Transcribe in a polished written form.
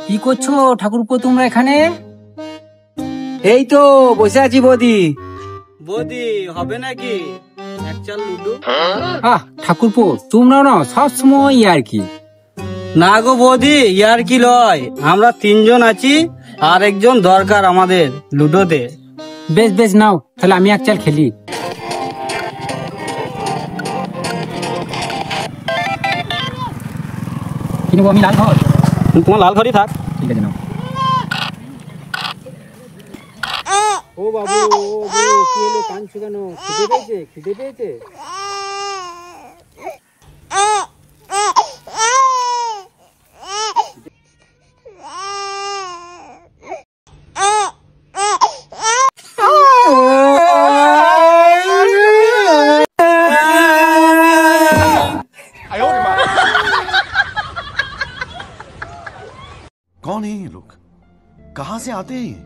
কি করছো ঠাকুরপো তোমরা এখানে? এই তো বসে আছি বৌদি। বৌদি হবে নাকি এক চাল লুডো? ঠাকুরপো তোমরাও না সব সময় আর কি। না গো বৌদি, ইয়ার কি লয়, আমরা তিনজন আছি আর একজন দরকার আমাদের লুডোতে। বেশ বেশ নাও তাহলে আমি এক চাল খেলি। কিনবো আমি লাল ঘর। তোমার লাল ঘরই থাক। ঠিক আছে নাও। ও বাবু, কি হলো, কাঁদছো কেন? খিদে পেয়েছে? খিদে পেয়েছে? कौन है ये लोग? कहां से आते हैं?